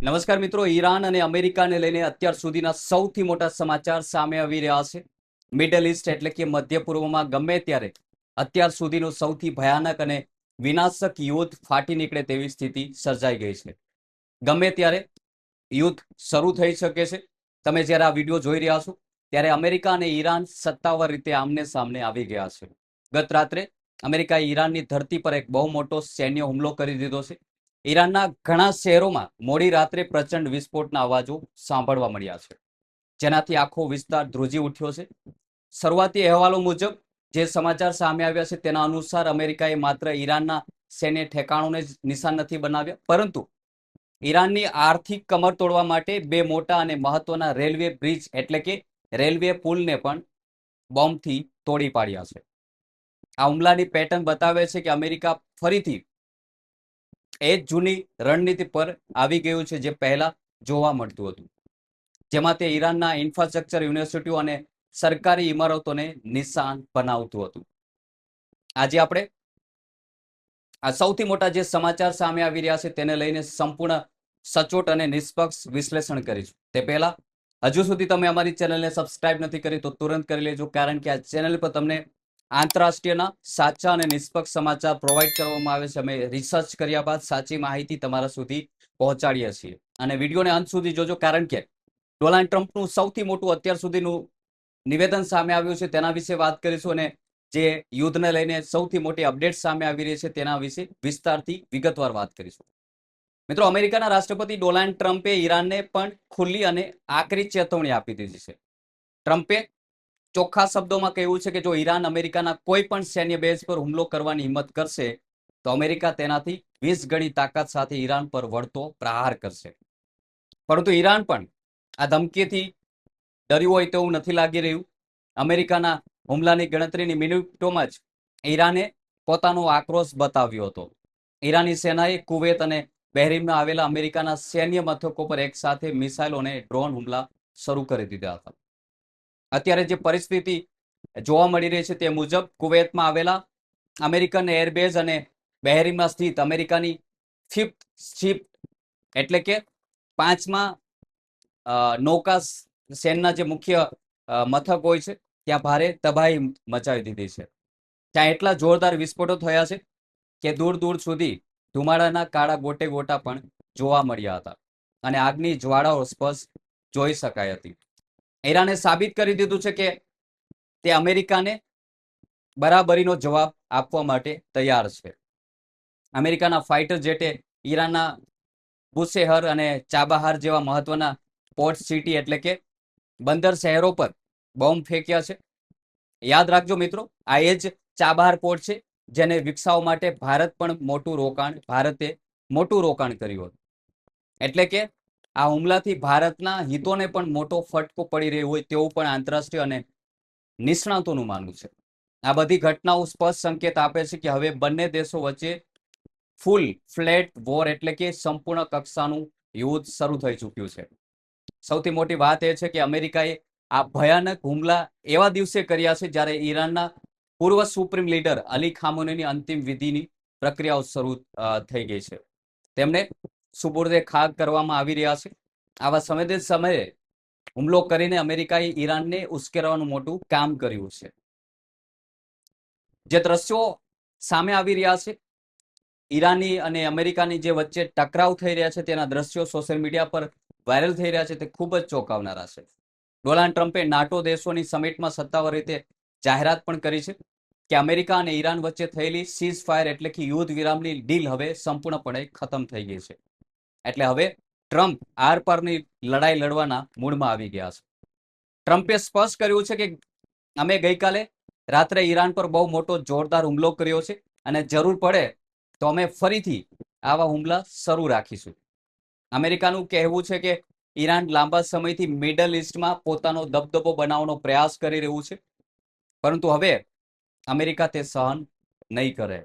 નમસ્કાર મિત્રો, ઈરાન અને અમેરિકાને લઈને અત્યાર સુધીના સૌથી મોટા સમાચાર સામે આવી રહ્યા છે. મિડલ ઈસ્ટ એટલે કે મધ્ય પૂર્વમાં ગમે ત્યારે અત્યાર સુધીનું સૌથી ભયાનક અને વિનાશક યુદ્ધ ફાટી નીકળે તેવી સ્થિતિ સર્જાઈ ગઈ છે. ગમે ત્યારે યુદ્ધ શરૂ થઈ શકે છે. તમે જ્યારે આ વિડીયો જોઈ રહ્યા છો ત્યારે અમેરિકા અને ઈરાન સત્તાવાર રીતે આમને સામને આવી ગયા છે. ગત રાત્રે અમેરિકાએ ઈરાનની ધરતી પર એક બહુ મોટો સૈન્ય હુમલો કરી દીધો છે. ઈરાનના ઘણા શહેરોમાં મોડી રાત્રે પ્રચંડ વિસ્ફોટના અવાજો સાંભળવા મળ્યા છે, જેનાથી આખો વિસ્તાર ધ્રુજી ઉઠ્યો છે. શરૂઆતી અહેવાલો મુજબ જે સમાચાર સામે આવ્યા છે તેના અનુસાર અમેરિકાએ માત્ર ઈરાનના સૈન્ય ઠેકાણોને જ નિશાન નથી બનાવ્યા, પરંતુ ઈરાનની આર્થિક કમર તોડવા માટે બે મોટા અને મહત્વના રેલવે બ્રિજ એટલે કે રેલવે પુલને પણ બોમ્બથી તોડી પાડ્યા છે. આ હુમલાની પેટર્ન બતાવે છે કે અમેરિકા ફરીથી એ જ જૂની રણનીતિ પર આવી ગયું છે જે પહેલા જોવા મળતું હતું, જેમાં તે ઈરાનના ઇન્ફ્રાસ્ટ્રક્ચર, યુનિવર્સિટીઓ અને સરકારી ઇમારતોને નિશાન બનાવતું હતું. આજે આપણે આ સૌથી મોટા જે સમાચાર સામે આવી રહ્યા છે તેને લઈને સંપૂર્ણ સચોટ અને નિષ્પક્ષ વિશ્લેષણ કરીશું. તે પહેલા હજુ સુધી તમે અમારી ચેનલને સબસ્ક્રાઇબ નથી કરી તો તુરંત કરી લેજો, કારણ કે આ ચેનલ પર તમને આંતરરાષ્ટ્રીયના સાચા અને નિષ્પક્ષ સમાચાર પ્રોવાઈડ કરવામાં આવે છે. અમે રિસર્ચ કર્યા બાદ સાચી માહિતી તમારા સુધી પહોંચાડીએ છીએ. અને વિડીયોને અંત સુધી જોજો, કારણ કે ડોનાલ્ડ ટ્રમ્પનું સૌથી મોટું અત્યાર સુધીનું નિવેદન સામે આવ્યું છે તેના વિશે વાત કરીશું, અને જે યુદ્ધને લઈને સૌથી મોટી અપડેટ સામે આવી રહી છે તેના વિશે વિસ્તારથી વિગતવાર વાત કરીશું. મિત્રો, અમેરિકાના રાષ્ટ્રપતિ ડોનાલ્ડ ટ્રમ્પે ઈરાનને પણ ખુલ્લી અને આકરી ચેતવણી આપી દીધી છે. ટ્રમ્પે ચોખ્ખા શબ્દોમાં કહ્યું છે કે જો ઈરાન અમેરિકાના કોઈ પણ સૈન્ય બેઝ પર હુમલો કરવાની હિંમત કરશે તો અમેરિકા તેનાથી 20 ગણી તાકાત સાથે ઈરાન પર વળતો પ્રહાર કરશે. પરંતુ ઈરાન પણ આ ધમકીથી ડર્યું હોય તેવું નથી લાગી રહ્યું. અમેરિકાના હુમલાની ગણતરીની મિનિટોમાં જ ઈરાને પોતાનો આક્રોશ બતાવ્યો હતો. ઈરાની સેનાએ કુવૈત અને બહેરીનમાં આવેલા અમેરિકાના સૈન્ય મથકો પર એક સાથે મિસાઇલો અને ડ્રોન હુમલા શરૂ કરી દીધા હતા. અત્યારે જે પરિસ્થિતિ જોવા મળી રહી છે તે મુજબ કુવૈતમાં આવેલા અમેરિકન એરબેઝ અને બહેરીનમાં સ્થિત અમેરિકાની ફિફ્થ શિપ એટલે કે 5મા નૌકા સેનના જે મુખ્ય મથક હોય છે ત્યાં ભારે તબાહી મચાવી દીધી છે. ત્યાં એટલા જોરદાર વિસ્ફોટો થયા છે કે દૂર દૂર સુધી ધુમાડાના કાળા ગોટે ગોટા પણ જોવા મળ્યા હતા અને આગની જ્વાળાઓ સ્પષ્ટ જોઈ શકાય હતી. ઈરાને સાબિત કરી દીધું છે કે તે અમેરિકાને બરાબરીનો જવાબ આપવા માટે તૈયાર છે. અમેરિકાના ફાઇટર જેટે ઈરાનના બુશેહર અને ચાબહાર જેવા મહત્વના પોર્ટ સિટી એટલે કે બંદર શહેરો પર બોમ્બ ફેંક્યા છે. યાદ રાખજો મિત્રો, આ એ જ ચાબહાર પોર્ટ છે જેને વિકસાવવા માટે ભારતે મોટું રોકાણ કર્યું હતું. એટલે કે આ હુમલાથી ભારતના હિતોને પણ મોટો ફટકો પડી રહ્યો હોય તેવું પણ આંતરરાષ્ટ્રીય અને નિષ્ણાતોનું માનવું છે. આ બધી ઘટનાઓ સ્પષ્ટ સંકેત આપે છે કે હવે બંને દેશો વચ્ચે ફૂલ ફ્લેટ વોર એટલે કે સંપૂર્ણ કક્ષાનું યુદ્ધ શરૂ થઈ ચૂક્યું છે. સૌથી મોટી વાત એ છે કે અમેરિકાએ આ ભયાનક હુમલા એવા દિવસે કર્યા છે જ્યારે ઈરાનના પૂર્વ સુપ્રીમ લીડર અલી ખામેનીની અંતિમ વિધિની પ્રક્રિયાઓ શરૂ થઈ ગઈ છે. તેમને સુપુર્દે ખાક કરવામાં આવી રહ્યા છે. આવા સંવેદનશીલ સમયે હુમલો કરીને અમેરિકાએ ઈરાનને ઉશ્કેરવાનું મોટું કામ કર્યું છે. જે દ્રશ્યો સામે આવી રહ્યા છે, ઈરાની અને અમેરિકાની જે વચ્ચે ટકરાવ થઈ રહ્યા છે તેના દ્રશ્યો સોશિયલ મીડિયા પર વાયરલ થઈ રહ્યા છે, તે ખૂબ જ ચોંકાવનારા છે. ડોનાલ્ડ ટ્રમ્પે નાટો દેશોની સમિટમાં સત્તાવાર રીતે જાહેરાત પણ કરી છે કે અમેરિકા અને ઈરાન વચ્ચે થયેલી સીઝ ફાયર એટલે કે યુદ્ધ વિરામની ડીલ હવે સંપૂર્ણપણે ખતમ થઈ ગઈ છે. એટલે હવે ટ્રમ્પ આરપારની લડાઈ લડવાના મૂડમાં આવી ગયા છે. ટ્રમ્પે સ્પષ્ટ કર્યું છે કે અમે ગઈકાલે રાત્રે ઈરાન પર બહુ મોટો જોરદાર હુમલો કર્યો છે અને જરૂર પડે તો અમે ફરીથી આવા હુમલા શરૂ રાખીશું. અમેરિકાનું કહેવું છે કે ઈરાન લાંબા સમયથી મિડલ ઈસ્ટમાં પોતાનો દબદબો બનાવવાનો પ્રયાસ કરી રહ્યું છે, પરંતુ હવે અમેરિકા તે સહન નહીં કરે.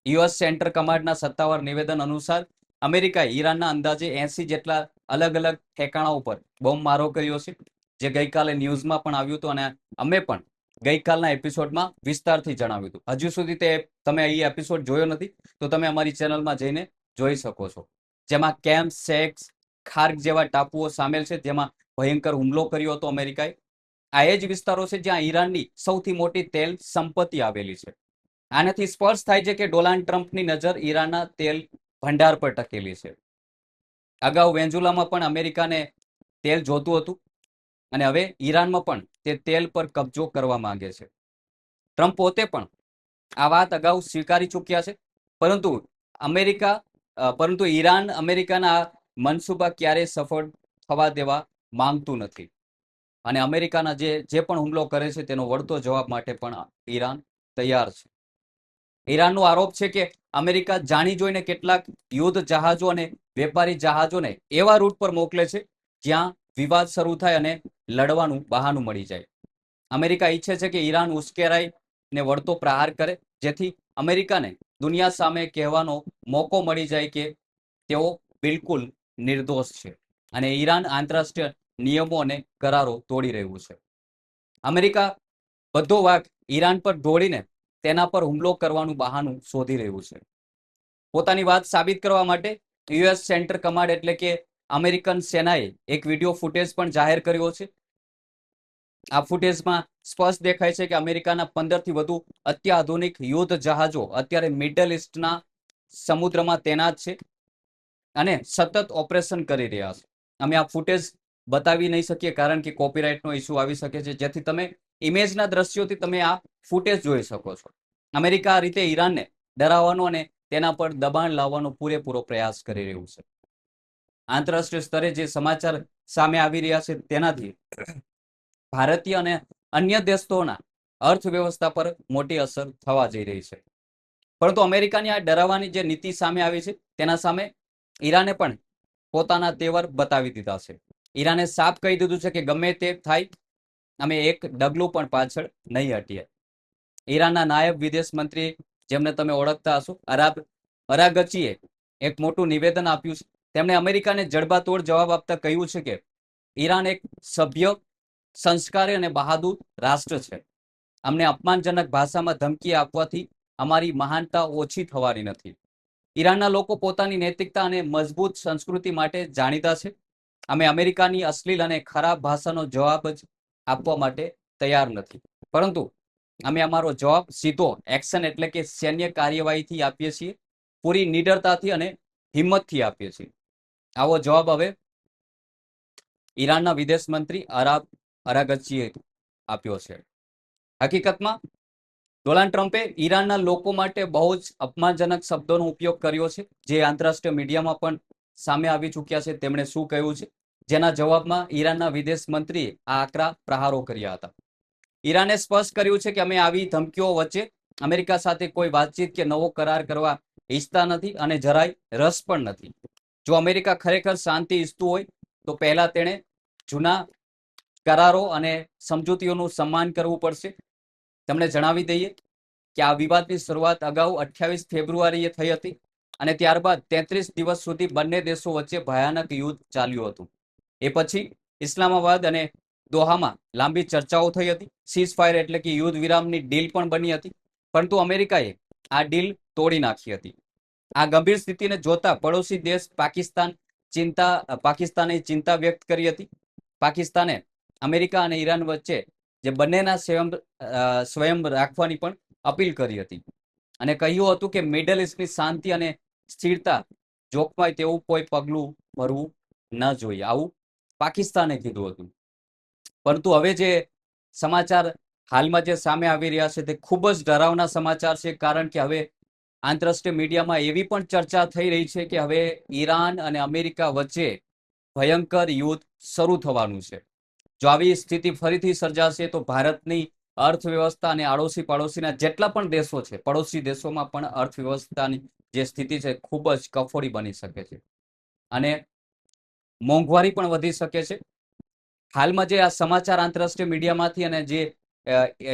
યુએસ સેન્ટર કમાન્ડના સત્તાવાર નિવેદન અનુસાર અમેરિકાએ ઈરાનના અંદાજે 80 જેટલા અલગ અલગ ઠેકાણાઓ પર બોમ્બમારો કર્યો છે, જે ગઈકાલે ન્યૂઝમાં પણ આવ્યું હતું અને અમે પણ ગઈકાલના એપિસોડમાં વિસ્તારથી જણાવ્યું હતું. હજુ સુધી તમે અહીં એપિસોડ જોયો નથી તો તમે અમારી ચેનલમાં જઈને જોઈ શકો છો, જેમાં કેમ્પ, સેક્સ, ખાર્ગ જેવા ટાપુઓ સામેલ છે, જેમાં ભયંકર હુમલો કર્યો હતો અમેરિકાએ. આ એ જ વિસ્તારો છે જ્યાં ઈરાનની સૌથી મોટી તેલ સંપત્તિ આવેલી છે. આનાથી સ્પષ્ટ થાય છે કે ડોનાલ્ડ ટ્રમ્પની નજર ઈરાનના તેલ ભંડાર પર ટકેલી છે. અગાઉ વેન્ઝુલામાં પણ અમેરિકાને તેલ જોતું હતું અને હવે ઈરાનમાં પણ તે તેલ પર કબજો કરવા માંગે છે. ટ્રમ્પ પોતે પણ આ વાત અગાઉ સ્વીકારી ચૂક્યા છે, પરંતુ પરંતુ ઈરાન અમેરિકાના મનસૂબા ક્યારેય સફળ થવા દેવા માંગતું નથી અને અમેરિકાના જે પણ હુમલો કરે છે તેનો વળતો જવાબ માટે પણ ઈરાન તૈયાર છે. ઈરાનનો આરોપ છે કે અમેરિકા જાણી જોઈને કેટલાક યુદ્ધ જહાજો અને વેપારી જહાજોને એવા રૂટ પર મોકલે છે જ્યાં વિવાદ શરૂ થાય અને લડવાનું બહાનું મળી જાય. અમેરિકા ઈચ્છે છે કે ઈરાન ઉશ્કેરાય ને વળતો પ્રહાર કરે, જેથી અમેરિકાને દુનિયા સામે કહેવાનો મોકો મળી જાય કે તેઓ બિલકુલ નિર્દોષ છે અને ઈરાન આંતરરાષ્ટ્રીય નિયમો અને કરારો તોડી રહ્યું છે. અમેરિકા બધો વાંક ઈરાન પર ઢોળીને તેના પર હુમલો કરવાનું બહાનું શોધી રહ્યું છે. પોતાની વાત સાબિત કરવા માટે યુએસ સેન્ટ્રલ કમાન્ડ એટલે કે અમેરિકન સેનાએ એક વિડીયો ફૂટેજ પણ જાહેર કર્યો છે. આ ફૂટેજમાં સ્પષ્ટ દેખાય છે કે અમેરિકાના 15થી વધુ અત્યાધુનિક યુદ્ધ જહાજો અત્યારે મિડલ ઇસ્ટના સમુદ્રમાં તૈનાત છે અને સતત ઓપરેશન કરી રહ્યા છે. અમે આ ફૂટેજ બતાવી નહીં શકીએ કારણ કે કોપીરાઇટનો ઇસ્યુ આવી શકે છે, જેથી તમે ઇમેજના દ્રશ્યોથી તમે આ ફૂટેજ જોઈ શકો છો. અમેરિકા આ રીતે ઈરાનને ડરાવવાનો અને તેના પર દબાણ લાવવાનો પૂરેપૂરો પ્રયાસ કરી રહ્યું છે. આંતરરાષ્ટ્રીય સ્તરે જે સમાચાર સામે આવી રહ્યા છે તેનાથી ભારતીય અને અન્ય દેશોના અર્થવ્યવસ્થા પર મોટી અસર થવા જઈ રહી છે. પરંતુ અમેરિકાની આ ડરાવવાની જે નીતિ સામે આવી છે તેના સામે ઈરાને પણ પોતાના તેવર બતાવી દીધા છે. ઈરાને સાફ કહી દીધું છે કે ગમે તે થાય, અમે એક ડગલું પણ પાછળ નહીં હટીએ. ઈરાનના નાયબ વિદેશ મંત્રી, જેમને તમે ઓળખતા હશો, અરાગચીએ એક મોટું નિવેદન આપ્યું છે. તેમણે અમેરિકાને જડબાતોડ જવાબ આપતા કહ્યું છે કે ઈરાન એક સભ્ય, સંસ્કારી અને બહાદુર રાષ્ટ્ર છે. અમને અપમાનજનક ભાષામાં ધમકી આપવાથી અમારી મહાનતા ઓછી થવાની નથી. ઈરાનના લોકો પોતાની નૈતિકતા અને મજબૂત સંસ્કૃતિ માટે જાણીતા છે. અમે અમેરિકાની અશ્લીલ અને ખરાબ ભાષાનો જવાબ જ આપવા માટે તૈયાર નથી, પરંતુ અમે અમારો જવાબ સીધો એક્શન એટલે કે સૈન્ય કાર્યવાહીથી આપીએ છીએ, પૂરી નિડરતાથી અને હિંમતથી આપીએ છીએ. આવો જવાબ હવે ઈરાનના વિદેશ મંત્રી અરાગચીએ આપ્યો છે. હકીકતમાં ડોનાલ્ડ ટ્રમ્પે ઈરાનના લોકો માટે બહુ જ અપમાનજનક શબ્દોનો ઉપયોગ કર્યો છે, જે આંતરરાષ્ટ્રીય મીડિયામાં પણ સામે આવી ચૂક્યા છે. તેમણે શું કહ્યું છે, જેના જવાબમાં ઈરાનના વિદેશ મંત્રીએ આ આકરા પ્રહારો કર્યા હતા. ઈરાને સ્પષ્ટ કર્યું છે કે અમે આવી ધમકીઓ વચ્ચે અમેરિકા સાથે કોઈ વાતચીત કે નવો કરાર કરવા ઈચ્છતા નથી અને જરાય રસ પણ નથી. જો અમેરિકા ખરેખર શાંતિ ઈચ્છતું હોય તો પહેલા તેણે જૂના કરારો અને સમજૂતીઓનું સન્માન કરવું પડશે. તમને જણાવી દઈએ કે આ વિવાદની શરૂઆત અગાઉ 28 ફેબ્રુઆરીએ થઈ હતી અને ત્યારબાદ 33 દિવસ સુધી બંને દેશો વચ્ચે ભયાનક યુદ્ધ ચાલ્યું હતું. એ પછી ઇસ્લામાબાદ અને દોહામાં લાંબી ચર્ચાઓ થઈ હતી. સીઝ ફાયર એટલે કે યુદ્ધ વિરામની ડીલ પણ બની હતી, પરંતુ અમેરિકાએ આ ડીલ તોડી નાખી હતી. આ ગંભીર સ્થિતિને જોતા પડોશી દેશ પાકિસ્તાને ચિંતા વ્યક્ત કરી હતી. પાકિસ્તાને અમેરિકા અને ઈરાન વચ્ચે જે બંનેના સ્વયં રાખવાની પણ અપીલ કરી હતી અને કહ્યું હતું કે મિડલ ઇસ્ટની શાંતિ અને સ્થિરતા જોખમાય તેવું કોઈ પગલું ભરવું ન જોઈએ, આવું પાકિસ્તાને કીધું હતું. પરંતુ હવે જે સમાચાર હાલમાં જે સામે આવી રહ્યા છે તે ખૂબ જ ડરાવના સમાચાર છે, કારણ કે હવે આંતરરાષ્ટ્રીય મીડિયામાં એવી પણ ચર્ચા થઈ રહી છે કે હવે ઈરાન અને અમેરિકા વચ્ચે ભયંકર યુદ્ધ શરૂ થવાનું છે. જો આવી સ્થિતિ ફરીથી સર્જાશે તો ભારતની અર્થવ્યવસ્થા અને આડોશી પાડોશીના જેટલા પણ દેશો છે, પડોશી દેશોમાં પણ અર્થવ્યવસ્થાની જે સ્થિતિ છે ખૂબ જ કફોડી બની શકે છે અને મોંઘવારી પણ વધી શકે છે. હાલમાં જે આ સમાચાર આંતરરાષ્ટ્રીય મીડિયામાંથી અને જે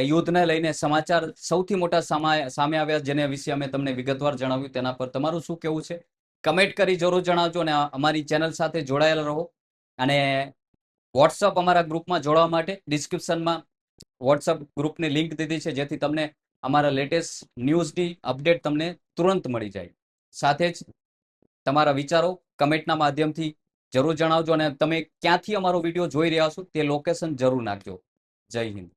યુદ્ધને લઈને સમાચાર સૌથી મોટા સામે આવ્યા, જેના વિશે અમે તમને વિગતવાર જણાવ્યું, તેના પર તમારું શું કહેવું છે કમેન્ટ કરી જરૂર જણાવજો અને અમારી ચેનલ સાથે જોડાયેલા રહો. અને વોટ્સઅપ અમારા ગ્રુપમાં જોડવા માટે ડિસ્ક્રિપ્શનમાં વોટ્સઅપ ગ્રુપની લિંક દીધી છે, જેથી તમને અમારા લેટેસ્ટ ન્યૂઝની અપડેટ તમને તુરંત મળી જાય. સાથે જ તમારા વિચારો કમેન્ટના માધ્યમથી જરૂર જણાવજો અને તમે ક્યાંથી અમારો વિડીયો જોઈ રહ્યા છો તે લોકેશન જરૂર નાખજો. જય હિન્દ.